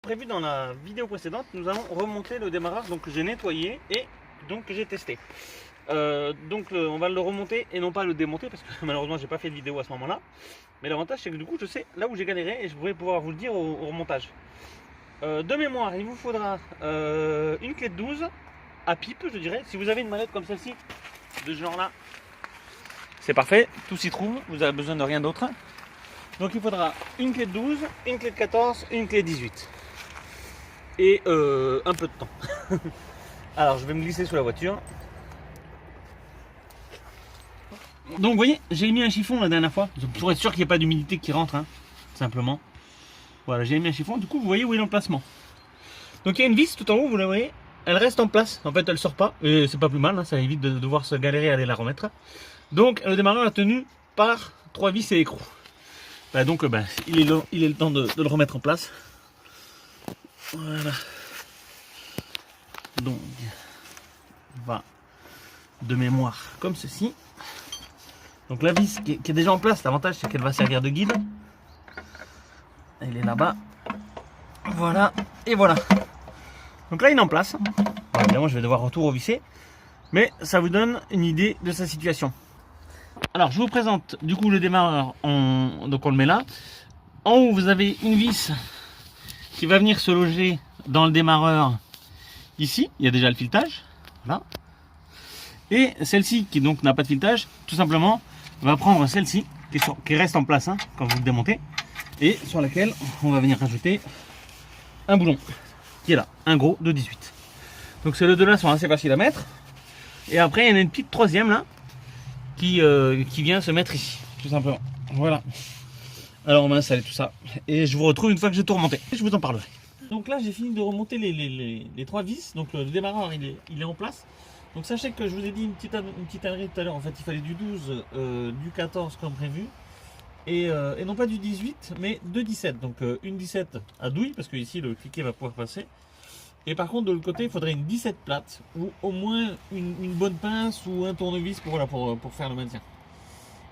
Prévu dans la vidéo précédente, nous allons remonter le démarrage donc, que j'ai nettoyé et donc que j'ai testé. On va le remonter et non pas le démonter parce que malheureusement j'ai pas fait de vidéo à ce moment là, mais l'avantage c'est que du coup je sais là où j'ai galéré et je pourrais pouvoir vous le dire au remontage. De mémoire, il vous faudra une clé de 12 à pipe, je dirais. Si vous avez une manette comme celle-ci de ce genre là, c'est parfait, tout s'y trouve, vous avez besoin de rien d'autre. Donc il faudra une clé de 12, une clé de 14 et une clé de 18 et un peu de temps. Alors je vais me glisser sous la voiture. Donc vous voyez, j'ai mis un chiffon la dernière fois pour être sûr qu'il n'y ait pas d'humidité qui rentre, hein, simplement. Voilà, j'ai mis un chiffon, du coup vous voyez où est l'emplacement. Donc il y a une vis tout en haut, vous la voyez, elle reste en place, en fait elle sort pas, et c'est pas plus mal, hein, ça évite de devoir se galérer à aller la remettre. Donc le démarreur est tenu par 3 vis et écrous. Il est le temps de le remettre en place. Voilà. Donc, on va de mémoire comme ceci. Donc la vis qui est déjà en place, l'avantage c'est qu'elle va servir de guide. Elle est là-bas. Voilà, et voilà. Donc là il est en place. Bon, évidemment je vais devoir tout revisser, mais ça vous donne une idée de sa situation. Alors je vous présente du coup le démarreur, donc on le met là. En haut vous avez une vis qui va venir se loger dans le démarreur ici, il y a déjà le filetage, là. Et celle-ci qui donc n'a pas de filetage, tout simplement va prendre celle-ci qui reste en place hein, quand vous le démontez, et sur laquelle on va venir rajouter un boulon qui est là, un gros de 18. Donc ces deux là sont assez faciles à mettre. Et après il y en a une petite troisième là qui vient se mettre ici, tout simplement. Voilà. Alors on va installer tout ça et je vous retrouve une fois que j'ai tout remonté. Je vous en parlerai. Donc là j'ai fini de remonter les 3 vis. Donc le démarreur il est en place. Donc sachez que je vous ai dit une petite ânerie tout à l'heure. En fait il fallait du 12, du 14 comme prévu. Et non pas du 18 mais de 17. Donc une 17 à douille parce que ici le cliquet va pouvoir passer. Et par contre de l'autre côté il faudrait une 17 plate ou au moins une bonne pince ou un tournevis pour faire le maintien.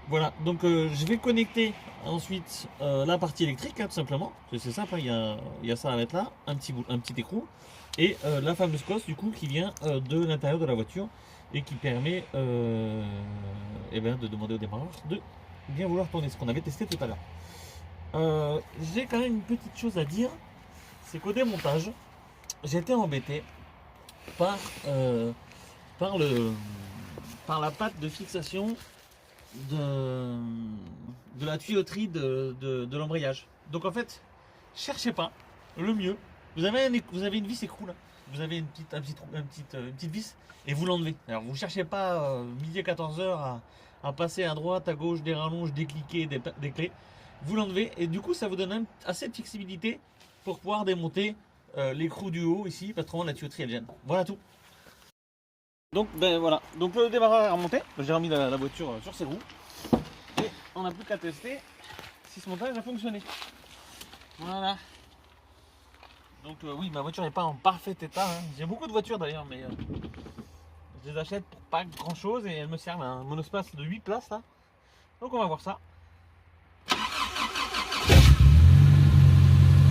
Voilà, donc je vais connecter ensuite la partie électrique, hein, tout simplement. C'est simple, hein, il y a ça à mettre là, un petit écrou. Et la fameuse cosse du coup qui vient de l'intérieur de la voiture et qui permet de demander au démarreur de bien vouloir tourner, ce qu'on avait testé tout à l'heure. J'ai quand même une petite chose à dire, c'est qu'au démontage, j'ai été embêté par la patte de fixation de la tuyauterie de l'embrayage. Donc en fait, cherchez pas, le mieux, vous avez une vis écrou là, vous avez une petite vis et vous l'enlevez. Alors vous cherchez pas midi à 14h à passer à droite, à gauche, des rallonges, des cliquets, des clés. Vous l'enlevez et du coup ça vous donne assez de flexibilité pour pouvoir démonter l'écrou du haut ici, parce que la tuyauterie elle gêne. Voilà tout. Donc voilà, donc le démarreur est remonté, j'ai remis la voiture sur ses roues et on n'a plus qu'à tester si ce montage a fonctionné. Voilà. Donc oui, ma voiture n'est pas en parfait état, hein. J'ai beaucoup de voitures d'ailleurs, mais je les achète pour pas grand chose et elles me servent un monospace de 8 places là. Donc on va voir ça.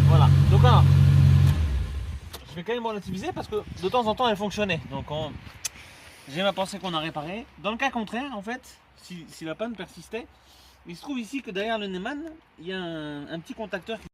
Voilà, donc alors, je vais quand même relativiser parce que de temps en temps elle fonctionnait. Donc j'ai ma pensée qu'on a réparé. Dans le cas contraire, en fait, si la panne persistait, il se trouve ici que derrière le Neumann, il y a un petit contacteur qui